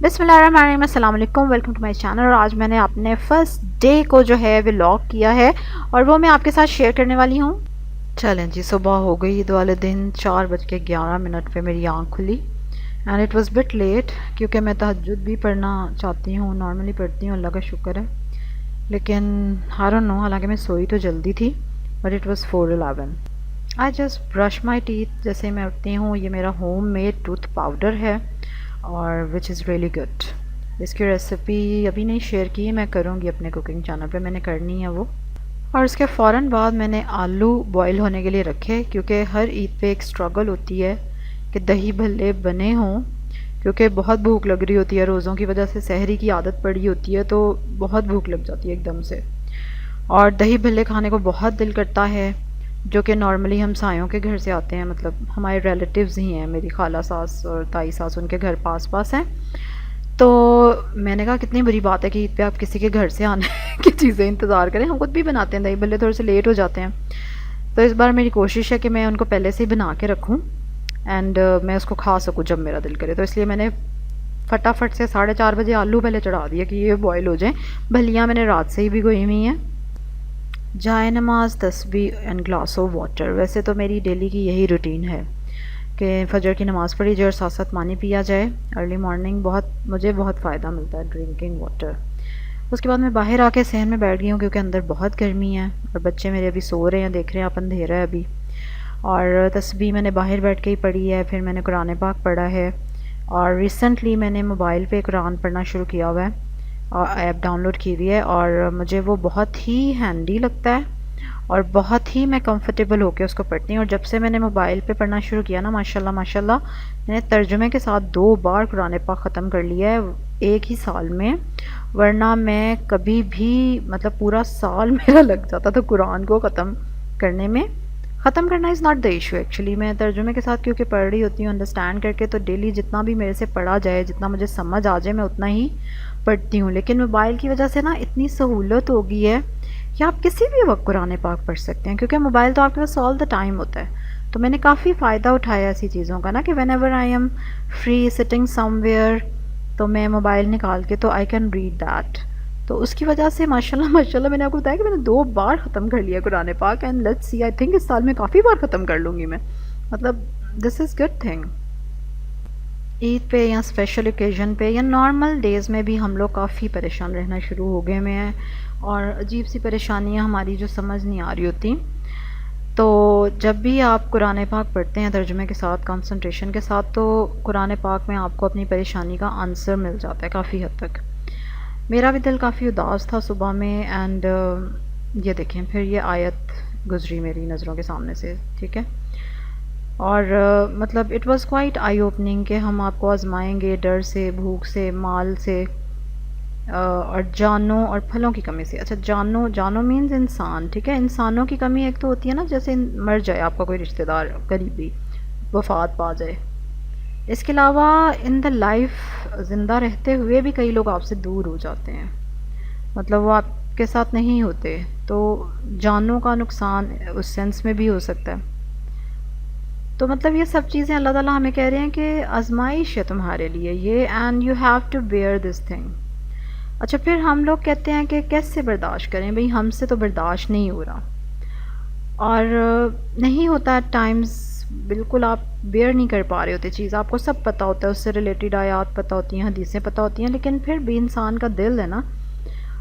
بسم اللہ الرحمن الرحیم، السلام علیکم، ویلکم ٹو مائی چینل۔ اور آج میں نے اپنے فرسٹ ڈے کو جو ہے ولاگ کیا ہے اور وہ میں آپ کے ساتھ شیئر کرنے والی ہوں۔ چلیں جی، صبح ہو گئی عید والے دن 4:11 پہ میری آنکھ کھلی and it was but let, کیونکہ میں تہجد بھی پڑھنا چاہتی ہوں، نارملی پڑھتی ہوں، اللہ کا شکر ہے، لیکن I don't know، حالانکہ میں سوئی تو جلدی تھی، but it was 4:11۔ I just brush my teeth جیسے میں اٹھتی ہوں۔ یہ میرا ہوم میڈ ٹوتھ پاؤڈر ہے اور وچ از ریئلی گڈ۔ اس کی ریسیپی ابھی نہیں شیئر کی، میں کروں گی اپنے کوکنگ چینل پہ، میں نے کرنی ہے وہ۔ اور اس کے فوراً بعد میں نے آلو بوائل ہونے کے لیے رکھے، کیونکہ ہر عید پہ ایک اسٹرگل ہوتی ہے کہ دہی بھلے بنے ہوں، کیونکہ بہت بھوک لگ رہی ہوتی ہے، روزوں کی وجہ سے سحری کی عادت پڑی ہوتی ہے تو بہت بھوک لگ جاتی ہے ایک دم سے، اور دہی بھلے کھانے کو بہت دل کرتا ہے، جو کہ نارملی ہم سایوں کے گھر سے آتے ہیں، مطلب ہمارے ریلیٹیوز ہی ہیں، میری خالہ ساس اور تائی ساس ان کے گھر پاس پاس ہیں۔ تو میں نے کہا کتنی بری بات ہے کہ عید پہ آپ کسی کے گھر سے آنے کی چیزیں انتظار کریں، ہم خود بھی بناتے ہیں دہی بھلے، تھوڑے سے لیٹ ہو جاتے ہیں، تو اس بار میری کوشش ہے کہ میں ان کو پہلے سے ہی بنا کے رکھوں اینڈ میں اس کو کھا سکوں جب میرا دل کرے، تو اس لیے میں نے فٹافٹ سے 4:30 بجے آلو پہلے چڑھا دیا کہ یہ بوائل ہو جائیں۔ بھلیاں میں نے رات سے ہی بھگوئی ہوئی ہیں۔ جائے نماز، تسبیح اینڈ گلاس آف واٹر، ویسے تو میری ڈیلی کی یہی روٹین ہے کہ فجر کی نماز پڑھی جائے اور ساتھ ساتھ پانی پیا جائے ارلی مارننگ، مجھے بہت فائدہ ملتا ہے ڈرنکنگ واٹر۔ اس کے بعد میں باہر آ کے صحن میں بیٹھ گئی ہوں، کیونکہ اندر بہت گرمی ہے اور بچے میرے ابھی سو رہے ہیں، دیکھ رہے ہیں آپ اندھیرا ہے ابھی، اور تسبیح میں نے باہر بیٹھ کے ہی پڑھی ہے، پھر میں نے قرآن پاک پڑھا ہے، اور ریسنٹلی میں نے موبائل پہ قرآن پڑھنا شروع کیا ہوا ہے، ایپ ڈاؤن لوڈ کی ہوئی ہے، اور مجھے وہ بہت ہی ہینڈی لگتا ہے اور بہت ہی میں کمفرٹیبل ہو کے اس کو پڑھتی ہوں۔ اور جب سے میں نے موبائل پہ پڑھنا شروع کیا نا، ماشاءاللہ ماشاءاللہ، میں نے ترجمے کے ساتھ 2 بار قرآن پاک ختم کر لیا ہے ایک ہی سال میں، ورنہ میں کبھی بھی مطلب پورا سال میرا لگ جاتا تھا قرآن کو ختم کرنے میں۔ ختم کرنا is not the issue actually, میں ترجمے کے ساتھ کیونکہ پڑھ رہی ہوتی ہوں انڈرسٹینڈ کر کے، تو ڈیلی جتنا بھی میرے سے پڑھا جائے، جتنا مجھے سمجھ آ جائے، میں اتنا ہی پڑھتی ہوں۔ لیکن موبائل کی وجہ سے نا اتنی سہولت ہو گئی ہے کہ آپ کسی بھی وقت قرآن پاک پڑھ سکتے ہیں، کیونکہ موبائل تو آپ کے پاس آل دا ٹائم ہوتا ہے، تو میں نے کافی فائدہ اٹھایا ایسی چیزوں کا نا، کہ when ever I am free sitting some where, تو میں موبائل نکال کے تو آئی کین ریڈ دیٹ، تو اس کی وجہ سے ماشاءاللہ ماشاءاللہ میں نے آپ کو بتایا کہ میں نے 2 بار ختم کر لیا قرآن پاک، and let's see, I think اس سال میں کافی بار ختم کر لوں گی میں، مطلب دس از گڈ تھنگ۔ عید پہ یا اسپیشل اوکیزن پہ یا نارمل ڈیز میں بھی ہم لوگ کافی پریشان رہنا شروع ہو گئے ہیں، اور عجیب سی پریشانیاں ہماری جو سمجھ نہیں آ رہی ہوتی، تو جب بھی آپ قرآن پاک پڑھتے ہیں ترجمے کے ساتھ، کنسنٹریشن کے ساتھ، تو قرآن پاک میں آپ کو اپنی پریشانی کا آنسر مل جاتا ہے کافی حد تک۔ میرا بھی دل کافی اداس تھا صبح میں، اینڈ یہ دیکھیں پھر یہ آیت گزری میری نظروں کے سامنے سے، ٹھیک ہے، اور مطلب it was quite eye opening کہ ہم آپ کو آزمائیں گے ڈر سے، بھوک سے، مال سے، اور جانوں اور پھلوں کی کمی سے۔ اچھا، جانوں مینز انسان، ٹھیک ہے، انسانوں کی کمی ایک تو ہوتی ہے نا، جیسے مر جائے آپ کا کوئی رشتہ دار قریبی، وفات پا جائے، اس کے علاوہ ان دا لائف زندہ رہتے ہوئے بھی کئی لوگ آپ سے دور ہو جاتے ہیں، مطلب وہ آپ کے ساتھ نہیں ہوتے، تو جانوں کا نقصان اس سینس میں بھی ہو سکتا ہے، تو مطلب یہ سب چیزیں اللہ تعالیٰ ہمیں کہہ رہے ہیں کہ آزمائش ہے تمہارے لیے یہ، and you have to bear this thing. اچھا، پھر ہم لوگ کہتے ہیں کہ کیسے برداشت کریں، بھئی ہم سے تو برداشت نہیں ہو رہا، اور نہیں ہوتا ایٹ ٹائمز، بالکل آپ بیئر نہیں کر پا رہے ہوتے چیز، آپ کو سب پتہ ہوتا ہے، اس سے ریلیٹڈ آیات پتہ ہوتی ہیں، حدیثیں پتہ ہوتی ہیں، لیکن پھر بھی انسان کا دل ہے نا،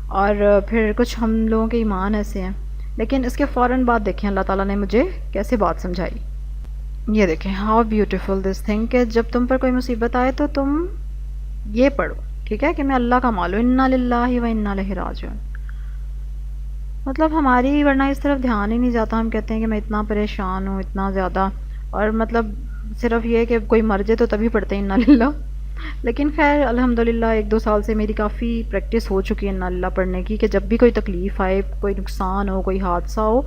اور پھر کچھ ہم لوگوں کے ایمان ایسے ہیں۔ لیکن اس کے فوراً بعد دیکھیں اللہ تعالیٰ نے مجھے کیسے بات سمجھائی، یہ دیکھیں ہاؤ بیوٹیفل دس تھنگ، کہ جب تم پر کوئی مصیبت آئے تو تم یہ پڑھو، ٹھیک ہے، کہ میں اللہ کا مال ہوں، انا للہ و انا الیہ راجعون، مطلب ہماری ورنہ اس طرف دھیان ہی نہیں جاتا، ہم کہتے ہیں کہ میں اتنا پریشان ہوں، اتنا زیادہ، اور مطلب صرف یہ کہ کوئی مر جائے تو تبھی پڑھتے ہیں انا للہ، لیکن خیر الحمدللہ 1-2 سال سے میری کافی پریکٹس ہو چکی ہے انا للہ پڑھنے کی، کہ جب بھی کوئی تکلیف آئے، کوئی نقصان ہو، کوئی حادثہ ہو،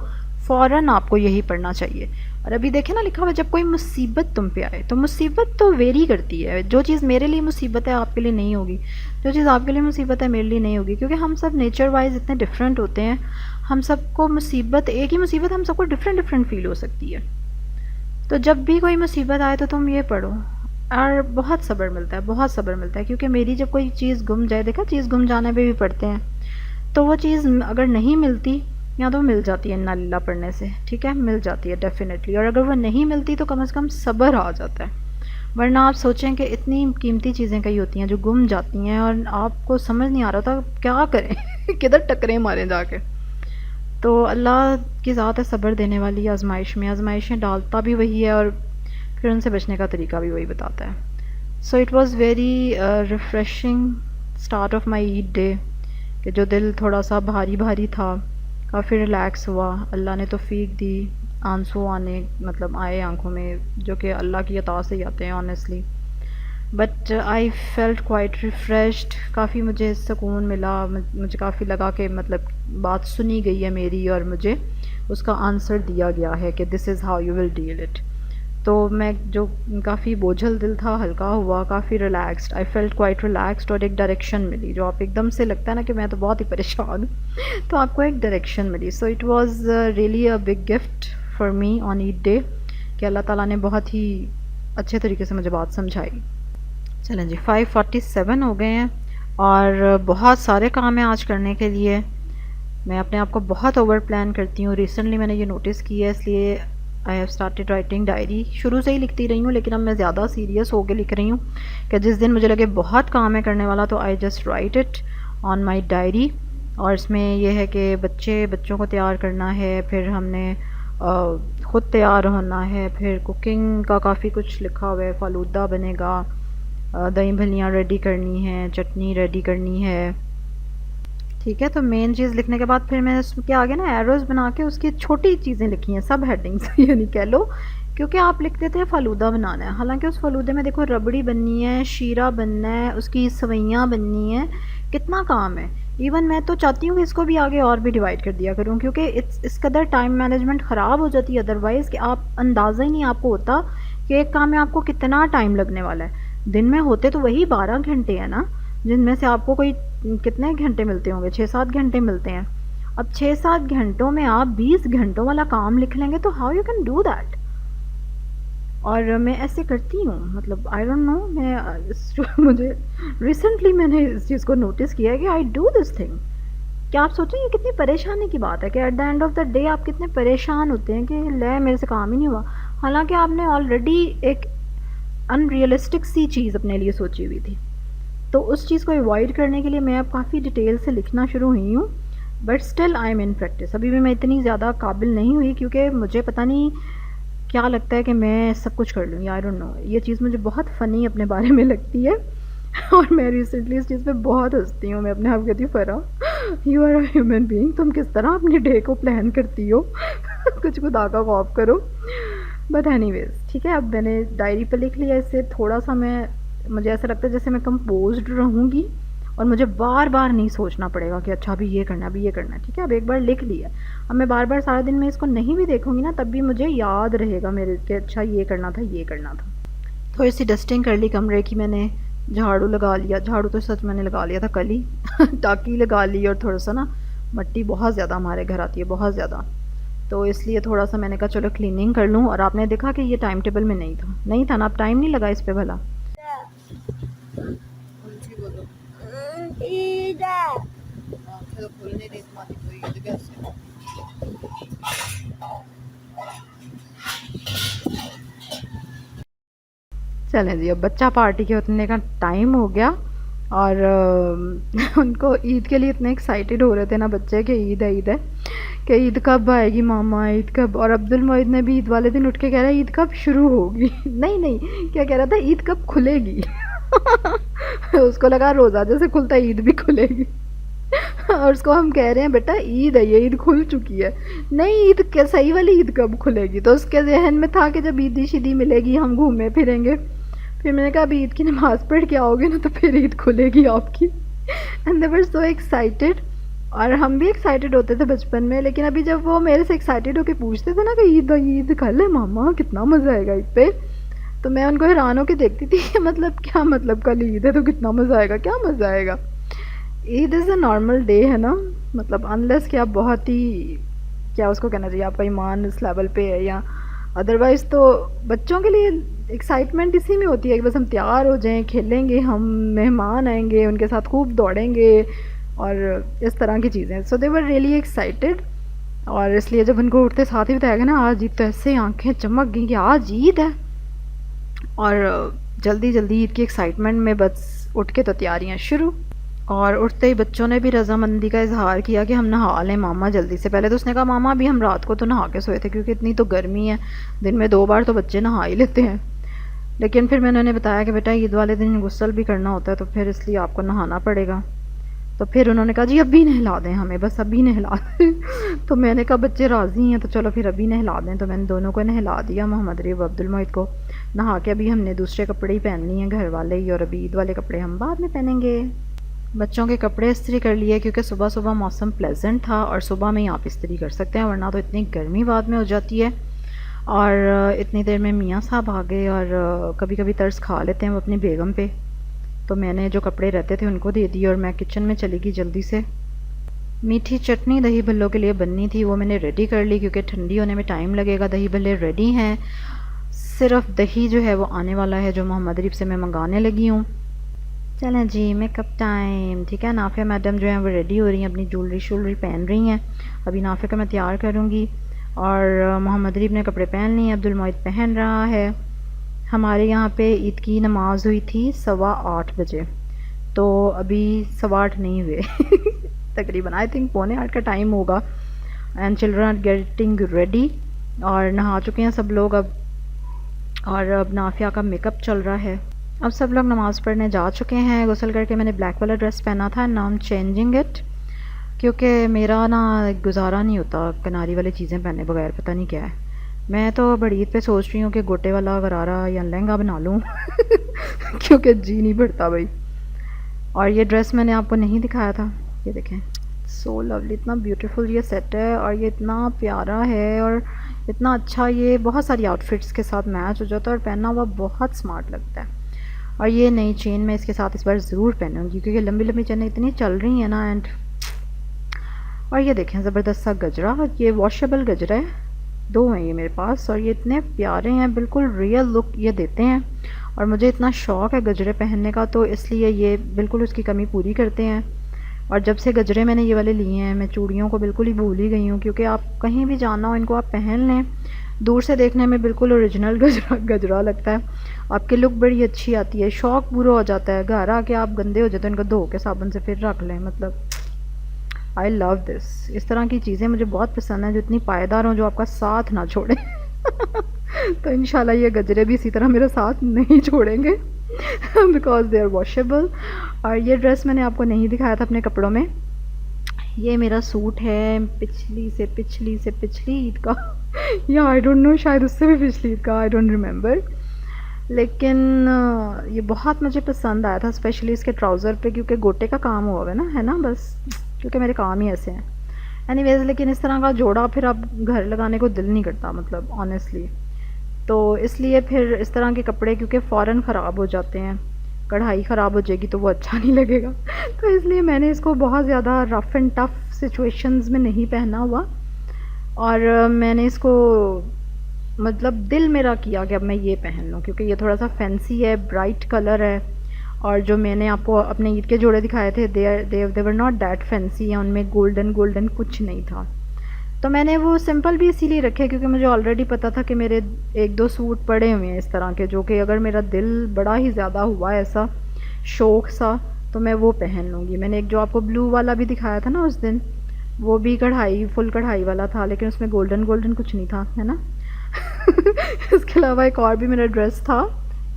فوراً آپ کو یہی پڑھنا چاہیے۔ اور ابھی دیکھیں نا لکھا ہوا جب کوئی مصیبت تم پہ آئے، تو مصیبت تو ویری کرتی ہے، جو چیز میرے لیے مصیبت ہے آپ کے لیے نہیں ہوگی، جو چیز آپ کے لیے مصیبت ہے میرے لیے نہیں ہوگی، کیونکہ ہم سب نیچر وائز اتنے ڈفرینٹ ہوتے ہیں، ہم سب کو مصیبت، ایک ہی مصیبت ہم سب کو ڈفرینٹ فیل ہو سکتی ہے، تو جب بھی کوئی مصیبت آئے تو تم یہ پڑھو، اور بہت صبر ملتا ہے، بہت صبر ملتا ہے، کیونکہ میری جب کوئی چیز گم جائے، دیکھا چیز گم جانے پہ بھی پڑتے ہیں، تو وہ چیز اگر نہیں ملتی یا تو مل جاتی ہے انا للہ پڑھنے سے، ٹھیک ہے، مل جاتی ہے ڈیفینیٹلی، اور اگر وہ نہیں ملتی تو کم از کم صبر آ جاتا ہے، ورنہ آپ سوچیں کہ اتنی قیمتی چیزیں کئی ہوتی ہیں جو گم جاتی ہیں اور آپ کو سمجھ نہیں آ رہا تھا کیا کریں کدھر ٹکریں ماریں جا کے. تو اللہ کی ذات ہے صبر دینے والی، آزمائش میں آزمائشیں ڈالتا بھی وہی ہے، اور پھر ان سے بچنے کا طریقہ بھی وہی بتاتا ہے. So it was very refreshing start of my Eid day, کہ جو دل تھوڑا سا بھاری بھاری تھا کافی ریلیکس ہوا. اللہ نے توفیق دی، آنسو آنے مطلب آئے آنکھوں میں، جو کہ اللہ کی عطا سے ہی آتے ہیں honestly. But I felt quite refreshed, کافی مجھے سکون ملا، مجھے کافی لگا کہ مطلب بات سنی گئی ہے میری، اور مجھے اس کا آنسر دیا گیا ہے کہ this is how you will deal it. تو میں جو کافی بوجھل دل تھا ہلکا ہوا، کافی relaxed, I felt quite relaxed, اور ایک ڈائریکشن ملی. جو آپ ایک دم سے لگتا ہے نا کہ میں تو بہت ہی پریشان ہوں تو آپ کو ایک ڈائریکشن ملی. So it was really a big gift for me on Eid day, کہ اللہ تعالیٰ نے بہت ہی اچھے طریقے سے مجھے بات سمجھائی. چلیں جی 5:47 ہو گئے ہیں، اور بہت سارے کام ہیں آج کرنے کے لیے. میں اپنے آپ کو بہت اوور پلان کرتی ہوں، ریسنٹلی میں نے یہ نوٹس کیا ہے، اس لیے I have started writing diary. شروع سے ہی لکھتی رہی ہوں، لیکن اب میں زیادہ سیریس ہو کے لکھ رہی ہوں کہ جس دن مجھے لگے بہت کام ہے کرنے والا تو I just right it on my diary. اور اس میں یہ ہے کہ بچوں کو تیار کرنا ہے، پھر ہم نے خود تیار ہونا ہے، پھر کوکنگ کا کافی کچھ لکھا ہوا ہے، فالودہ بنے گا، دہی بھلیاں ریڈی کرنی ہیں، چٹنی ریڈی کرنی ہے. ٹھیک ہے، تو مین چیز لکھنے کے بعد پھر میں اس کے آگے نا ایروز بنا کے اس کی چھوٹی چیزیں لکھی ہیں، سب ہیڈنگس یعنی کہہ لو، کیونکہ آپ لکھ دیتے ہیں فالودہ بنانا ہے، حالانکہ اس فالودے میں دیکھو ربڑی بننی ہے، شیرہ بننا ہے، اس کی سوئیاں بننی ہیں، کتنا کام ہے. ایون میں تو چاہتی ہوں کہ اس کو بھی آگے اور بھی ڈیوائڈ کر دیا کروں، کیونکہ اس قدر ٹائم مینجمنٹ خراب ہو جاتی ہے ادروائز، کہ آپ اندازہ ہی نہیں آپ کو ہوتا کہ ایک کام میں آپ کو کتنا ٹائم لگنے والا ہے. دن میں ہوتے تو وہی 12 گھنٹے ہیں نا، جن میں سے آپ کو کوئی کتنے گھنٹے ملتے ہوں گے، 6-7 گھنٹے ملتے ہیں. اب 6-7 گھنٹوں میں آپ 20 گھنٹوں والا کام لکھ لیں گے تو how you can do that. اور میں ایسے کرتی ہوں، مطلب آئی ڈونٹ نو، مجھے ریسنٹلی میں نے اس چیز کو نوٹس کیا ہے کہ آئی ڈو دس تھنگ. کیا آپ سوچیں یہ کتنی پریشانی کی بات ہے کہ at the end of the day آپ کتنے پریشان ہوتے ہیں کہ لے میرے سے کام ہی نہیں ہوا، حالانکہ آپ نے آلریڈی ایک ان ریئلسٹک سی چیز اپنے لیے سوچی ہوئی تھی. تو اس چیز کو ایوائڈ کرنے کے لیے میں اب کافی ڈیٹیل سے لکھنا شروع ہوئی ہوں، but still I am in practice. ابھی بھی میں اتنی زیادہ قابل نہیں ہوئی، کیونکہ مجھے پتہ نہیں کیا لگتا ہے کہ میں سب کچھ کر لوں، یا آئی ڈونٹ نو، یہ چیز مجھے بہت فنی اپنے بارے میں لگتی ہے اور میں ریسنٹلی اس چیز پہ بہت ہنستی ہوں. میں اپنے آپ کہتی ہوں Farah you are a human being, تم کس طرح اپنے ڈے کو پلان کرتی ہو کچھ خدا کا خوف کرو. بٹ اینی ویز ٹھیک ہے، اب میں نے ڈائری پہ لکھ لیا، اس سے تھوڑا سا مجھے ایسا لگتا ہے جیسے میں کمپوزڈ رہوں گی، اور مجھے بار بار نہیں سوچنا پڑے گا کہ اچھا ابھی یہ کرنا ہے، ابھی یہ کرنا ہے. ٹھیک ہے، اب ایک بار لکھ لیا، اب میں بار بار سارا دن میں اس کو نہیں بھی دیکھوں گی نا، تب بھی مجھے یاد رہے گا میرے کہ اچھا یہ کرنا تھا، یہ کرنا تھا. تھوڑی سی ڈسٹنگ کر لی کمرے کی میں نے، جھاڑو لگا لیا، جھاڑو تو سچ میں نے لگا لیا تھا کل ہی ٹاکی لگا لی، اور تھوڑا سا نا مٹی بہت زیادہ ہمارے گھر آتی ہے، بہت زیادہ، تو اس لیے تھوڑا سا میں نے کہا چلو کلیننگ کر لوں. اور آپ نے دیکھا کہ یہ ٹائم ٹیبل میں نہیں تھا نا، اب ٹائم نہیں لگا اس پہ بھلا. چلیں جی، اب بچہ پارٹی کے اتنے کا ٹائم ہو گیا، اور ان کو عید کے لیے اتنے ایکسائٹیڈ ہو رہے تھے نا بچے کہ عید ہے کہ عید کب آئے گی ماما، عید کب. اور عبد المعید نے بھی عید والے دن اٹھ کے کہہ رہا ہے عید کب شروع ہوگی نہیں کیا کہہ رہا تھا، عید کب کھلے گی اس کو لگا روزہ جیسے کھلتا ہے عید بھی کھلے گی اور اس کو ہم کہہ رہے ہیں بیٹا عید ہے، یہ عید کھل چکی ہے. نہیں عید صحیح والی عید کب کھلے گی؟ تو اس کے ذہن میں تھا کہ جب عیدی شیدی ملے گی ہم گھومے پھریں گے. پھر میں نے کہا اب عید کی نماز پڑھ کے آؤ گے نا تو پھر عید کھلے گی آپ کی. And they were so excited, اور ہم بھی ایکسائٹیڈ ہوتے تھے بچپن میں، لیکن ابھی جب وہ میرے سے ایکسائٹیڈ ہو کے پوچھتے تھے نا کہ عید کل ہے ماما، کتنا مزہ آئے گا عید پہ، تو میں ان کو حیران ہو کے دیکھتی تھی کہ مطلب کیا مطلب کل عید ہے تو کتنا مزہ آئے گا، کیا مزہ آئے گا. عید از اے نارمل ڈے ہے نا، مطلب انلیس کہ آپ بہت ہی کیا اس کو کہنا چاہیے، آپ کا ایمان اس لیول پہ ہے، یا ادروائز تو بچوں کے لیے ایکسائٹمنٹ اسی میں ہوتی ہے کہ بس ہم تیار ہو جائیں، کھیلیں گے، ہم مہمان آئیں گے ان کے ساتھ خوب دوڑیں گے اور اس طرح کی چیزیں. سو دے ور ریئلی ایکسائٹیڈ. اور اس لیے جب ان کو اٹھتے ساتھ ہی بتایا گیا نا آج عید، تو ایسے آنکھیں چمک گئیں کہ آج عید ہے. اور جلدی جلدی عید کی ایکسائٹمنٹ میں بس اٹھ کے تو تیاریاں شروع. اور اٹھتے ہی بچوں نے بھی رضامندی کا اظہار کیا کہ ہم نہا لیں ماما جلدی سے. پہلے تو اس نے کہا ماما ابھی ہم رات کو تو نہا کے سوئے تھے کیونکہ اتنی تو گرمی ہے، دن میں 2 بار تو بچے نہا ہی لیتے ہیں. لیکن پھر میں نے انہیں بتایا کہ بیٹا عید والے دن غسل بھی کرنا ہوتا ہے تو پھر اس لیے آپ کو نہانا پڑے گا. تو پھر انہوں نے کہا جی ابھی نہلا دیں ہمیں، بس ابھی نہلا دیں. تو میں نے کہا بچے راضی ہیں تو چلو پھر ابھی نہلا دیں. تو میں نے دونوں کو نہلا دیا، محمد ریب عبد المعید کو نہا کے. ابھی ہم نے دوسرے کپڑے ہی پہن لیے ہیں گھر والے ہی، اور ابھی عید والے کپڑے ہم بعد میں پہنیں گے. بچوں کے کپڑے استری کر لیے کیونکہ صبح صبح موسم پلیزنٹ تھا اور صبح میں ہی آپ استری کر سکتے ہیں، ورنہ تو اتنی گرمی بعد میں ہو جاتی ہے. اور اتنی دیر میں میاں صاحب آ گئے اور کبھی کبھی ترس کھا لیتے ہیں وہ اپنی بیگم پہ. تو میں نے جو کپڑے رہتے تھے ان کو دے دی اور میں کچن میں چلی گئی جلدی سے. میٹھی چٹنی دہی بھلوں کے لیے بننی تھی، وہ میں نے ریڈی کر لی کیونکہ ٹھنڈی ہونے میں ٹائم لگے گا. دہی بھلے ریڈی ہیں، صرف دہی جو ہے وہ آنے والا ہے جو محمد ریب سے میں منگانے لگی ہوں. چلیں جی میک اپ ٹائم. ٹھیک ہے، نافیہ میڈم جو ہیں وہ ریڈی ہو رہی ہیں، اپنی جولری پہن رہی ہیں. ابھی نافیہ کا میں تیار کروں گی. اور محمد ریب نے کپڑے پہن لیے، عبد المعید پہن رہا ہے. ہمارے یہاں پہ عید کی نماز ہوئی تھی 8:15 بجے، تو ابھی 8:15 نہیں ہوئے تقریباً آئی تھنک 7:45 کا ٹائم ہوگا. And children are getting ready. اور نہا چکے ہیں سب لوگ اب، اور اب نافیہ کا میک اپ چل رہا ہے. اب سب لوگ نماز پڑھنے جا چکے ہیں. غسل کر کے میں نے بلیک والا ڈریس پہنا تھا، ناؤ ایم چینجنگ اٹ، کیونکہ میرا نا گزارا نہیں ہوتا کناری والی چیزیں پہنے بغیر. پتہ نہیں کیا ہے، میں تو بڑی عید پہ سوچ رہی ہوں کہ گوٹے والا غرارہ یا لہنگا بنا لوں کیونکہ جی نہیں بڑھتا بھائی. اور یہ ڈریس میں نے آپ کو نہیں دکھایا تھا، یہ دیکھیں سو لولی، اتنا بیوٹیفل یہ سیٹ ہے اور یہ اتنا پیارا ہے اور اتنا اچھا، یہ بہت ساری آؤٹ فٹس کے ساتھ میچ ہو جاتا ہے اور پہنا ہوا بہت سمارٹ لگتا ہے. اور یہ نئی چین میں اس کے ساتھ اس بار ضرور پہنوں گی کیونکہ لمبی لمبی چینیں اتنی چل رہی ہیں نا. اینڈ اور یہ دیکھیں زبردست سا گجرا، یہ واشیبل گجرا ہے، 2 ہیں یہ میرے پاس اور یہ اتنے پیارے ہیں، بالکل ریئل لک یہ دیتے ہیں. اور مجھے اتنا شوق ہے گجرے پہننے کا تو اس لیے یہ بالکل اس کی کمی پوری کرتے ہیں. اور جب سے گجرے میں نے یہ والے لیے ہیں میں چوڑیوں کو بالکل ہی بھول ہی گئی ہوں، کیونکہ آپ کہیں بھی جانا ہو ان کو آپ پہن لیں، دور سے دیکھنے میں بالکل اوریجنل گجرا لگتا ہے، آپ کی لک بڑی اچھی آتی ہے، شوق پورا ہو جاتا ہے. گھر آ کے آپ گندے ہو جاتے ہیں ان کو دھو کے صابن سے پھر رکھ لیں. مطلب آئی لو دس، اس طرح کی چیزیں مجھے بہت پسند ہیں جو اتنی پائیدار ہوں، جو آپ کا ساتھ نہ چھوڑیں تو انشاءاللہ یہ گجرے بھی اسی طرح میرا ساتھ نہیں چھوڑیں گے بیکاز دے آر واشیبل. اور یہ ڈریس میں نے آپ کو نہیں دکھایا تھا اپنے کپڑوں میں، یہ میرا سوٹ ہے پچھلی سے عید کا یا آئی ڈونٹ نو، شاید اس سے بھی پچھلی عید کا، آئی ڈونٹ ریممبر. لیکن یہ بہت مجھے پسند آیا تھا اسپیشلی اس کے ٹراؤزر پہ، کیونکہ گوٹے کا کام ہوا ہے نا، ہے نا، بس کیونکہ میرے کام ہی ایسے ہیں. اینی ویز لیکن اس طرح کا جوڑا پھر اب گھر لگانے کو دل نہیں کرتا، مطلب آنیسٹلی. تو اس لیے پھر اس طرح کے کپڑے کیونکہ فوراً خراب ہو جاتے ہیں، کڑھائی خراب ہو جائے گی تو وہ اچھا نہیں لگے گا تو اس لیے میں نے اس کو بہت زیادہ رف اینڈ ٹف سچویشنز میں نہیں پہنا ہوا. اور میں نے اس کو مطلب دل میرا کیا کہ اب میں یہ پہن لوں کیونکہ یہ تھوڑا سا فینسی ہے، برائٹ کلر ہے. اور جو میں نے آپ کو اپنے عید کے جوڑے دکھائے تھے they were not that fancy، ان میں گولڈن کچھ نہیں تھا. تو میں نے وہ سمپل بھی اسی لیے رکھے کیونکہ مجھے آلریڈی پتہ تھا کہ میرے 1-2 سوٹ پڑے ہوئے ہیں اس طرح کے، جو کہ اگر میرا دل بڑا ہی زیادہ ہوا ایسا شوق سا تو میں وہ پہن لوں گی. میں نے ایک جو آپ کو بلو والا بھی دکھایا تھا نا اس دن، وہ بھی کڑھائی، فل کڑھائی والا تھا لیکن اس میں گولڈن کچھ نہیں تھا، ہے نا اس کے علاوہ ایک اور بھی میرا ڈریس تھا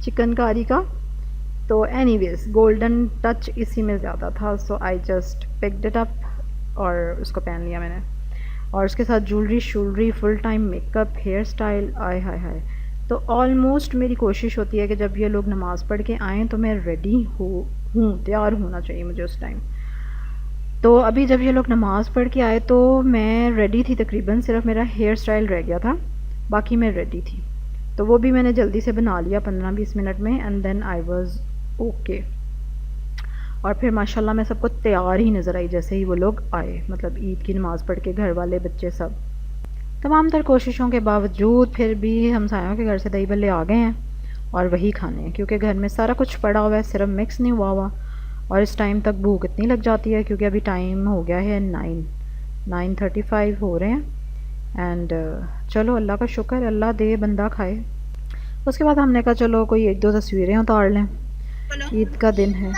چکن کاری کا، تو اینی ویز گولڈن ٹچ اسی میں زیادہ تھا. So I just picked it up اور اس کو پہن لیا میں نے. اور اس کے ساتھ jewellery full time make up, hair style, آئے ہائے. تو آلموسٹ میری کوشش ہوتی ہے کہ جب یہ لوگ نماز پڑھ کے آئیں تو میں ریڈی ہوں، تیار ہونا چاہیے مجھے اس ٹائم. تو ابھی جب یہ لوگ نماز پڑھ کے آئے تو میں ریڈی تھی، تقریباً صرف میرا ہیئر اسٹائل رہ گیا تھا، باقی میں ریڈی تھی. تو وہ بھی میں نے جلدی سے بنا لیا 15-20 منٹ میں، and then I was okay. اور پھر ماشاءاللہ میں سب کو تیار ہی نظر آئی جیسے ہی وہ لوگ آئے، مطلب عید کی نماز پڑھ کے گھر والے بچے سب. تمام تر کوششوں کے باوجود پھر بھی ہمسایوں کے گھر سے دہی بھلے آ گئے ہیں اور وہی کھانے ہیں کیونکہ گھر میں سارا کچھ پڑا ہوا ہے، صرف مکس نہیں ہوا ہوا. اور اس ٹائم تک بھوک اتنی لگ جاتی ہے کیونکہ ابھی ٹائم ہو گیا ہے 9:35 ہو رہے ہیں. اینڈ چلو اللہ کا شکر، اللہ دے بندہ کھائے. اس کے بعد ہم نے کہا چلو کوئی ایک دو تصویریں اتار لیں، عید کا دن ہے.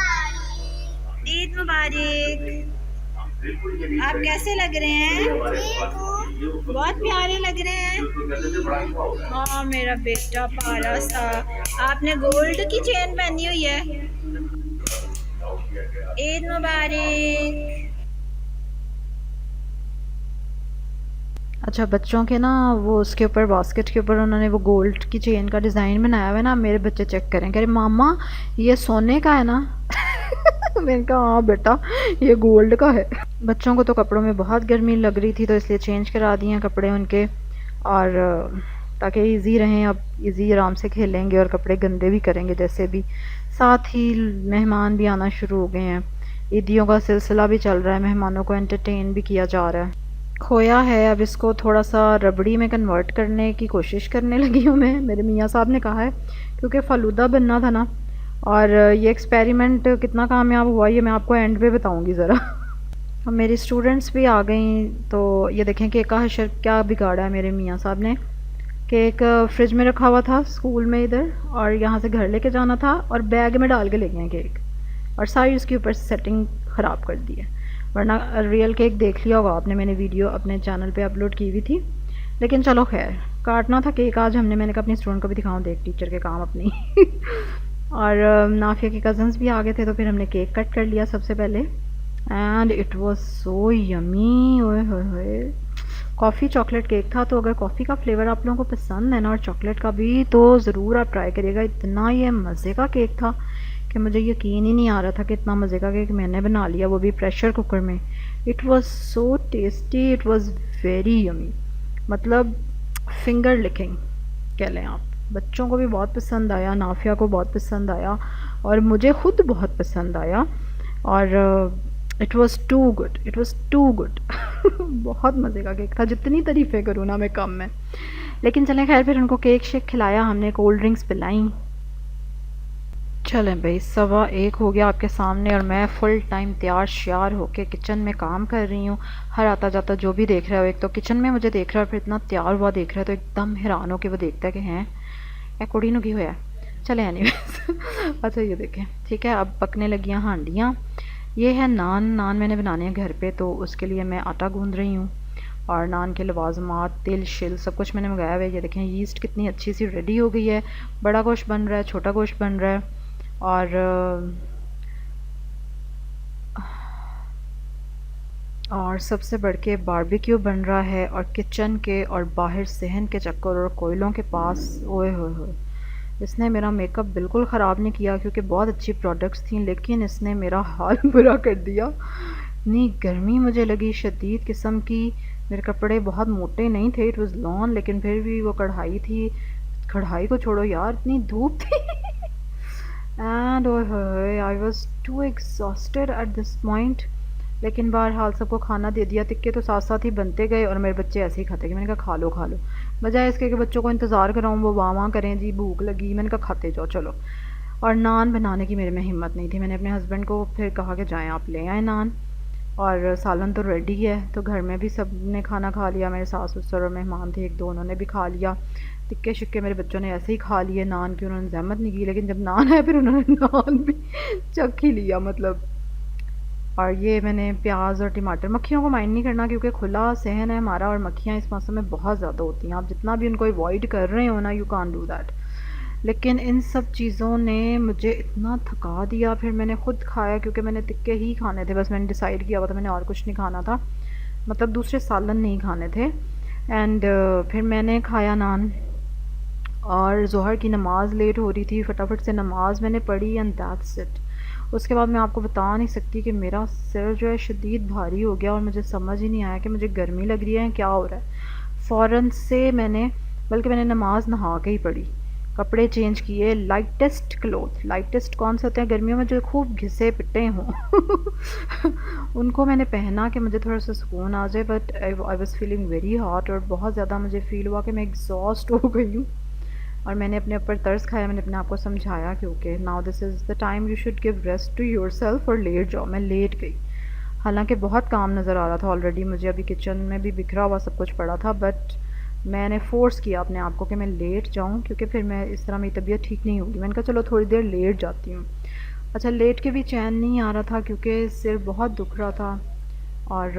عید مبارک. آپ کیسے لگ رہے ہیں؟ بہت پیارے لگ رہے ہیں. ہاں میرا بیٹا پیارا سا. آپ نے گولڈ کی چین پہنی ہوئی ہے. عید مبارک. اچھا بچوں کے نا وہ اس کے اوپر باسکٹ کے اوپر انہوں نے وہ گولڈ کی چین کا ڈیزائن بنایا ہوا ہے نا. میرے بچے چیک کریں کہہ رہے ماما یہ سونے کا ہے نا. میں نے کہا ہاں بیٹا یہ گولڈ کا ہے. بچوں کو تو کپڑوں میں بہت گرمی لگ رہی تھی تو اس لیے چینج کرا دیے ہیں کپڑے ان کے، اور تاکہ ایزی رہیں. اب ایزی آرام سے کھیلیں گے اور کپڑے گندے بھی کریں گے جیسے بھی. ساتھ ہی مہمان بھی آنا شروع ہو گئے ہیں، عیدیوں کا سلسلہ بھی چل رہا ہے، مہمانوں کو انٹرٹین بھی کیا جا رہا ہے. کھویا ہے اب اس کو تھوڑا سا ربڑی میں کنورٹ کرنے کی کوشش کرنے لگی ہوں میں. میرے میاں صاحب نے کہا ہے کیونکہ فالودہ بننا تھا نا، اور یہ ایکسپیریمنٹ کتنا کامیاب ہوا یہ میں آپ کو اینڈ پہ بتاؤں گی ذرا. میری اسٹوڈنٹس بھی آ گئیں تو یہ دیکھیں کیک کا حشر کیا بگاڑا ہے میرے میاں صاحب نے. کیک فریج میں رکھا ہوا تھا اسکول میں ادھر، اور یہاں سے گھر لے کے جانا تھا اور بیگ میں ڈال کے لے گئے ہیں کیک، اور ساری اس کے اوپر سیٹنگ خراب کر دی ہے. ورنہ ریئل کیک دیکھ لیا ہوگا آپ نے، میں نے ویڈیو اپنے چینل پہ اپلوڈ کی ہوئی تھی. لیکن چلو خیر کاٹنا تھا کیک آج ہم نے. میں نے کہا اپنی اسٹوڈنٹ کو بھی دکھاؤں، دیکھ ٹیچر کے کام اپنی. اور نافیہ کے کزنس بھی آ گئے تھے تو پھر ہم نے کیک کٹ کر لیا سب سے پہلے. And it was so yummy. اوئے ہوئے ہوئے کافی چاکلیٹ کیک تھا، تو اگر کافی کا فلیور آپ لوگوں کو پسند ہے نا اور چاکلیٹ کا بھی تو ضرور آپ ٹرائی کریے گا. اتنا یہ مزے کا کیک تھا کہ مجھے یقین ہی نہیں آ رہا تھا کہ اتنا مزے کا کیک میں نے بنا لیا، وہ بھی پریشر کوکر میں. It was so tasty, it was very yummy. مطلب فنگر لکنگ کہہ لیں آپ. بچوں کو بھی بہت پسند آیا، نافیہ کو بہت پسند آیا، اور مجھے خود بہت پسند آیا. اور it was too good, it was too good. بہت مزے کا کیک تھا، جتنی تعریفیں کروں نا میں کم ہے. لیکن چلیں خیر پھر ان کو کیک شیک کھلایا ہم نے، کولڈ ڈرنکس پلائیں. چلیں بھائی 1:15 ہو گیا آپ کے سامنے، اور میں فل ٹائم تیار شیار ہو کے کچن میں کام کر رہی ہوں. ہر آتا جاتا جو بھی دیکھ رہا ہے، ایک تو کچن میں مجھے دیکھ رہا ہے اور پھر اتنا تیار ہوا دیکھ رہا ہے تو ایک دم حیران ہو کے وہ دیکھتا ہے کہ ہیں اے کڑی نو کی ہوا ہے. چلیں اینی ویز. اچھا یہ دیکھیں ٹھیک ہے، اب پکنے لگیاں ہانڈیاں. یہ ہے نان میں نے بنانے ہیں گھر پہ، تو اس کے لیے میں آٹا گوندھ رہی ہوں، اور نان کے لوازمات تل شل سب کچھ میں نے منگایا ہوا ہے. یہ دیکھیں یسٹ کتنی اچھی سی ریڈی ہو گئی ہے. بڑا گوشت بن رہا ہے، چھوٹا گوشت بن رہا ہے، اور سب سے بڑھ کے باربیکیو بن رہا ہے. اور کچن کے اور باہر صحن کے چکر اور کوئلوں کے پاس اوئے ہوئے ہوئے اس نے میرا میک اپ بالکل خراب نہیں کیا کیونکہ بہت اچھی پروڈکٹس تھیں، لیکن اس نے میرا حال برا کر دیا. اتنی گرمی مجھے لگی شدید قسم کی. میرے کپڑے بہت موٹے نہیں تھے، اٹ واز لان، لیکن پھر بھی وہ کڑھائی تھی. کڑھائی کو چھوڑو یار، اتنی دھوپ تھی. And I was too exhausted at this point. لیکن بہرحال سب کو کھانا دے دیا. ٹکے تو ساتھ ساتھ ہی بنتے گئے اور میرے بچے ایسے ہی کھاتے گئے. میں نے کہا کھا لو کھا لو، بجائے اس کے کہ بچوں کو انتظار کراؤں وہ واں کریں جی بھوک لگی. میں نے کہا کھاتے جاؤ چلو. اور نان بنانے کی میرے میں ہمت نہیں تھی. میں نے اپنے ہسبینڈ کو پھر کہا کہ جائیں آپ لے آئیں نان، اور سالن تو ریڈی ہے. تو گھر میں بھی سب نے کھانا کھا لیا، میرے ساس سسر اور مہمان تھے ایک دو، انہوں نے بھی کھا لیا. ٹکے شکے میرے بچوں نے ایسے ہی کھا لیے. نان کی انہوں نے زحمت نہیں کی، لیکن جب نان ہے پھر انہوں نے نان بھی چکھ ہی لیا مطلب. اور یہ میں نے پیاز اور ٹماٹر، مکھیوں کو مائنڈ نہیں کرنا کیونکہ کھلا صحن ہے ہمارا، اور مکھیاں اس موسم میں بہت زیادہ ہوتی ہیں. آپ جتنا بھی ان کو ایوائڈ کر رہے ہو نا، یو کان ڈو دیٹ. لیکن ان سب چیزوں نے مجھے اتنا تھکا دیا. پھر میں نے خود کھایا کیونکہ میں نے ٹکے ہی کھانے تھے، بس میں نے ڈیسائیڈ کیا ہوا تھا میں نے اور کچھ نہیں کھانا تھا، مطلب دوسرے سالن نہیں کھانے تھے. اینڈ پھر میں نے کھایا نان. اور ظہر کی نماز لیٹ ہو رہی تھی، فٹافٹ سے نماز میں نے پڑھی، اینڈ دیٹس اٹ. اس کے بعد میں آپ کو بتا نہیں سکتی کہ میرا سر جو ہے شدید بھاری ہو گیا، اور مجھے سمجھ ہی نہیں آیا کہ مجھے گرمی لگ رہی ہے کیا ہو رہا ہے. فوراً سے میں نے نماز نہا کے ہی پڑھی، کپڑے چینج کیے، لائٹسٹ کلوتھ. لائٹسٹ کون سے ہوتے ہیں گرمیوں میں؟ جو خوب گھسے پٹے ہوں ان کو میں نے پہنا کہ مجھے تھوڑا سا سکون آ جائے. But I was feeling very hot, اور بہت زیادہ مجھے فیل ہوا کہ میں ایگزاسٹ ہو گئی ہوں. اور میں نے اپنے اوپر طرز کھایا، میں نے اپنے آپ کو سمجھایا کیونکہ now this is the time you should give rest to yourself, اور لیٹ جاؤ. میں لیٹ گئی، حالانکہ بہت کام نظر آ رہا تھا آلریڈی مجھے، ابھی کچن میں بھی بکھرا ہوا سب کچھ پڑا تھا، بٹ میں نے فورس کیا اپنے آپ کو کہ میں لیٹ جاؤں کیونکہ پھر میں اس طرح میری طبیعت ٹھیک نہیں ہوگی. میں نے کہا چلو تھوڑی دیر لیٹ جاتی ہوں. اچھا لیٹ کے بھی چین نہیں آ رہا تھا کیونکہ سر بہت دکھ رہا تھا اور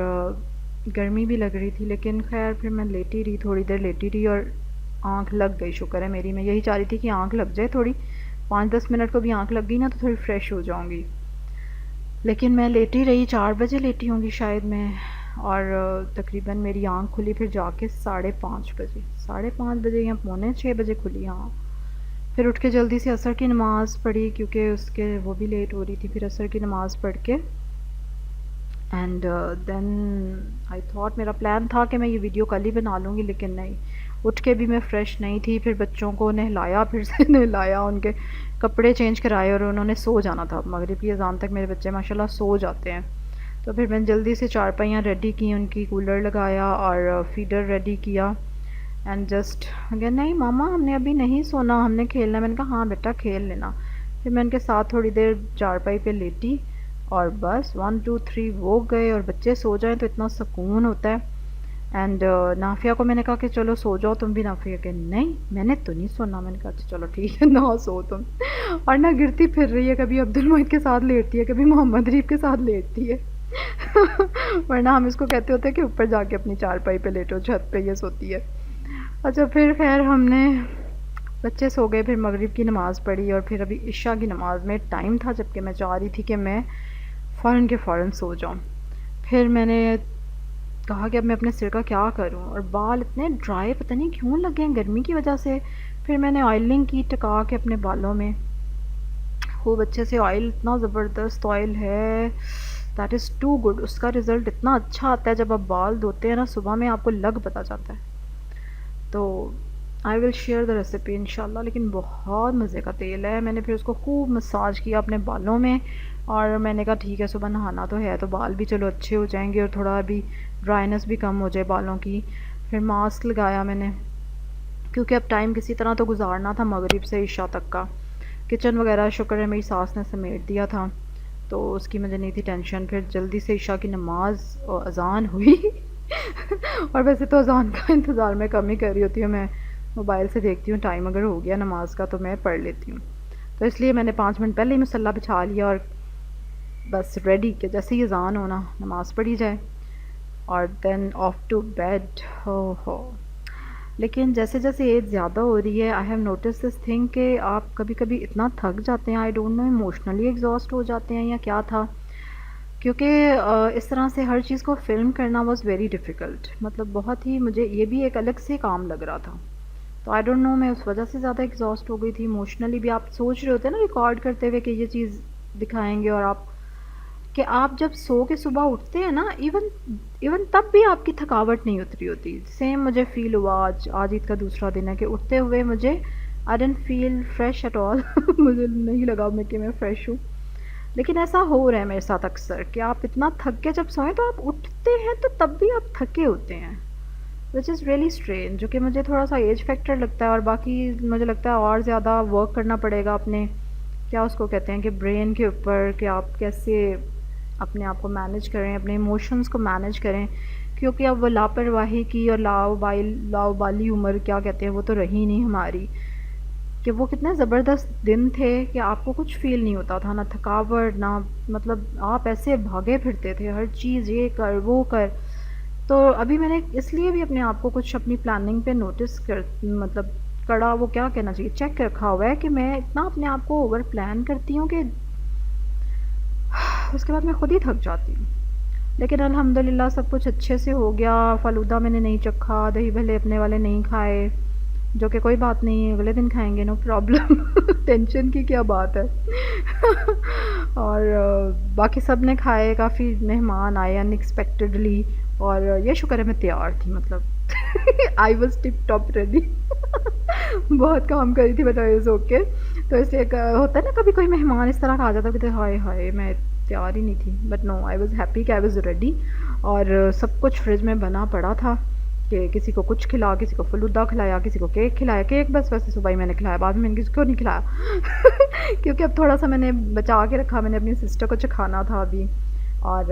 گرمی بھی لگ رہی تھی، لیکن خیر پھر میں لیٹی رہی، تھوڑی دیر لیٹی رہی اور آنکھ لگ گئی. شکر ہے میری، میں یہی چاہ رہی تھی کہ آنکھ لگ جائے تھوڑی، 5-10 منٹ کو بھی آنکھ لگ گئی نا تو تھوڑی فریش ہو جاؤں گی. لیکن میں لیٹی رہی، 4 بجے لیٹی ہوں گی شاید میں، اور تقریباً میری آنکھ کھلی پھر جا کے 5:30 بجے، 5:30 بجے یا 5:45 بجے کھلی. ہاں پھر اٹھ کے جلدی سے عصر کی نماز پڑھی کیونکہ اس کے وہ بھی لیٹ ہو رہی تھی. پھر عصر کی نماز پڑھ کے اینڈ دین آئی تھاٹ، میرا پلان تھا کہ میں یہ ویڈیو کل ہی بنا لوں گی، لیکن نہیں، اٹھ کے بھی میں فریش نہیں تھی. پھر بچوں کو نہلایا، پھر سے نہلایا، ان کے کپڑے چینج کرائے اور انہوں نے سو جانا تھا. مغرب کی اذان تک میرے بچے ماشاءاللہ سو جاتے ہیں. تو پھر میں نے جلدی سے چارپائیاں ریڈی کی، ان کی کولر لگایا اور فیڈر ریڈی کیا. اینڈ جسٹ اگین، نہیں ماما ہم نے ابھی نہیں سونا، ہم نے کھیلنا ہے. میں نے کہا ہاں بیٹا کھیل لینا. پھر میں ان کے ساتھ تھوڑی دیر چارپائی پہ لیٹی اور بس 1 2 3 وہ گئے. اور بچے سو جائیں تو اتنا سکون ہوتا ہے. اینڈ نافیہ کو میں نے کہا کہ چلو سو جاؤ تم بھی. نافیہ کہ نہیں میں نے تو نہیں سونا. میں نے کہا اچھا چلو ٹھیک ہے نہ سو تم. اور نہ گرتی پھر رہی ہے، کبھی عبد المعید کے ساتھ لیٹتی ہے، کبھی محمد ریف کے ساتھ لیٹتی ہے. ورنہ ہم اس کو کہتے ہوتے ہیں کہ اوپر جا کے اپنی چارپائی پہ لیٹو، چھت پہ یہ سوتی ہے. اچھا پھر خیر ہم نے بچے سو گئے، پھر مغرب کی نماز پڑھی اور پھر ابھی عشاء کی نماز میں ٹائم تھا جب کہ میں چاہ رہی تھی کہ میں فوراً کے فوراً سو جاؤں. پھر میں نے کہا کہ اب میں اپنے سر کا کیا کروں، اور بال اتنے ڈرائی پتہ نہیں کیوں لگے ہیں گرمی کی وجہ سے. پھر میں نے آئلنگ کی ٹکا کے اپنے بالوں میں، خوب اچھے سے آئل، اتنا زبردست آئل ہے، دیٹ از ٹو گڈ. اس کا رزلٹ اتنا اچھا آتا ہے جب آپ بال دھوتے ہیں نا صبح میں، آپ کو لگ پتہ جاتا ہے. تو آئی ول شیئر دا ریسیپی انشاءاللہ. لیکن بہت مزے کا تیل ہے. میں نے پھر اس کو خوب مساج کیا اپنے بالوں میں، اور میں نے کہا ٹھیک ہے صبح نہانا تو ہے تو بال بھی چلو اچھے ہو جائیں گے اور تھوڑا بھی ڈرائنس بھی کم ہو جائے بالوں کی. پھر ماسک لگایا میں نے کیونکہ اب ٹائم کسی طرح تو گزارنا تھا مغرب سے عشاء تک کا. کچن وغیرہ شکر ہے میری ساس نے سمیٹ دیا تھا تو اس کی مجھے نہیں تھی ٹینشن. پھر جلدی سے عشاء کی نماز اور اذان ہوئی. اور ویسے تو اذان کا انتظار میں کم ہی کر رہی ہوتی ہوں، میں موبائل سے دیکھتی ہوں ٹائم اگر ہو گیا نماز کا تو میں پڑھ لیتی ہوں. تو اس لیے میں نے 5 منٹ پہلے ہی مصلی بچھا لیا اور بس ریڈی کہ جیسے ہی اذان ہونا نماز پڑھی جائے اور دین آف ٹو بیڈ. ہو لیکن جیسے جیسے ایج زیادہ ہو رہی ہے I have notice this thing کہ آپ کبھی کبھی اتنا تھک جاتے ہیں، I don't know emotionally exhaust ہو جاتے ہیں یا کیا تھا، کیونکہ اس طرح سے ہر چیز کو فلم کرنا واز ویری ڈیفیکلٹ. مطلب بہت ہی مجھے یہ بھی ایک الگ سے کام لگ رہا تھا. تو آئی ڈونٹ نو میں اس وجہ سے زیادہ ایگزاسٹ ہو گئی تھی. ایموشنلی بھی آپ سوچ رہے ہوتے ہیں نا ریکارڈ کرتے ہوئے کہ یہ چیز دکھائیں گے، اور آپ جب سو کے صبح اٹھتے ہیں نا ایون تب بھی آپ کی تھکاوٹ نہیں اتری ہوتی. سیم مجھے فیل ہوا آج عید کا دوسرا دن ہے کہ اٹھتے ہوئے مجھے I didn't feel fresh at all. مجھے نہیں لگا کہ میں فریش ہوں. لیکن ایسا ہو رہا ہے میرے ساتھ اکثر کہ آپ اتنا تھک کے جب سوئیں تو آپ اٹھتے ہیں تو تب بھی آپ تھکے ہوتے ہیں، وچ از ریئلی اسٹرینج، جو کہ مجھے تھوڑا سا ایج فیکٹر لگتا ہے. اور باقی مجھے لگتا ہے اور زیادہ ورک کرنا پڑے گا اپنے کیا اس کو کہتے ہیں کہ برین کے اوپر، کہ آپ کیسے اپنے آپ کو مینیج کریں، اپنے ایموشنز کو مینیج کریں. کیونکہ اب وہ لاپرواہی کی اور لاؤبالی عمر کیا کہتے ہیں وہ تو رہی نہیں ہماری، کہ وہ کتنے زبردست دن تھے کہ آپ کو کچھ فیل نہیں ہوتا تھا، نہ تھکاوٹ، نہ مطلب آپ ایسے بھاگے پھرتے تھے ہر چیز یہ کر وہ کر. تو ابھی میں نے اس لیے بھی اپنے آپ کو کچھ اپنی پلاننگ پہ نوٹس مطلب کڑا وہ کیا کہنا چاہیے چیک رکھا ہوا ہے کہ میں اتنا اپنے آپ کو اوور پلان کرتی ہوں کہ اس کے بعد میں خود ہی تھک جاتی ہوں. لیکن الحمدللہ سب کچھ اچھے سے ہو گیا. فلودہ میں نے نہیں چکھا، دہی بھلے اپنے والے نہیں کھائے، جو کہ کوئی بات نہیں ہے اگلے دن کھائیں گے، نو پرابلم. ٹینشن کی کیا بات ہے. اور باقی سب نے کھائے، کافی مہمان آئے ان ایکسپیکٹڈلی، اور یہ شکر ہے میں تیار تھی. مطلب I was tip top ready. بہت کام کری تھی بٹ آئی واز اوکے. تو اس لیے ہوتا ہے نا کبھی کوئی مہمان اس طرح کا آ جاتا کہ ہائے ہائے میں تیار ہی نہیں تھی، but no I was happy کہ آئی واز ریڈی. اور سب کچھ فریج میں بنا پڑا تھا کہ کسی کو کچھ کھلا، کسی کو فلودہ کھلایا، کسی کو کیک کھلایا. کیک بس ویسے صبح ہی میں نے کھلایا، بعد میں نے کسی کو نہیں کھلایا کیونکہ اب تھوڑا سا میں نے بچا کے رکھا، میں نے اپنی سسٹر کو چکھانا تھا ابھی. اور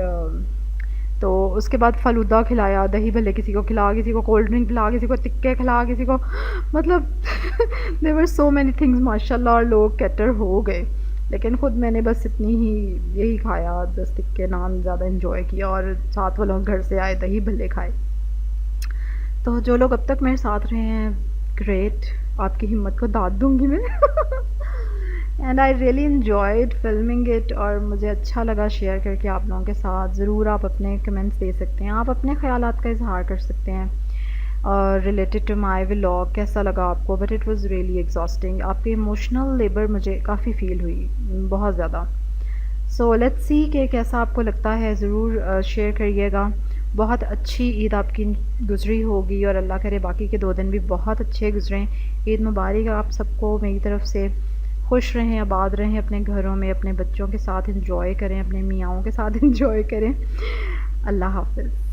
تو اس کے بعد فلودہ کھلایا، دہی بھلے کسی کو کھلا، کسی کو کولڈ ڈرنک پلا، کسی کو تکے کھلا، کسی کو مطلب there were so many things ماشاء اللہ. اور لوگ کیٹر ہو گئے، لیکن خود میں نے بس اتنی ہی یہی کھایا، 10 تکے نان زیادہ انجوائے کیا، اور ساتھ والوں گھر سے آئے دہی بھلے کھائے. تو جو لوگ اب تک میرے ساتھ رہے ہیں، گریٹ، آپ کی ہمت کو داد دوں گی میں and I really enjoyed filming it, اور مجھے اچھا لگا شیئر کر کے آپ لوگوں کے ساتھ. ضرور آپ اپنے کمنٹس دے سکتے ہیں، آپ اپنے خیالات کا اظہار کر سکتے ہیں ریلیٹڈ ٹو مائی ولاگ. کیسا لگا آپ کو؟ But it was really exhausting. آپ کی ایموشنل لیبر مجھے کافی فیل ہوئی، بہت زیادہ. سو لیٹس سی کہ کیسا آپ کو لگتا ہے، ضرور شیئر کریے گا. بہت اچھی عید آپ کی گزری ہوگی، اور اللہ کرے باقی کے 2 دن بھی بہت اچھے گزریں. عید مبارک آپ سب کو میری طرف سے. خوش رہیں، آباد رہیں اپنے گھروں میں، اپنے بچوں کے ساتھ انجوائے کریں، اپنے میاؤں کے ساتھ انجوائے کریں. اللہ حافظ.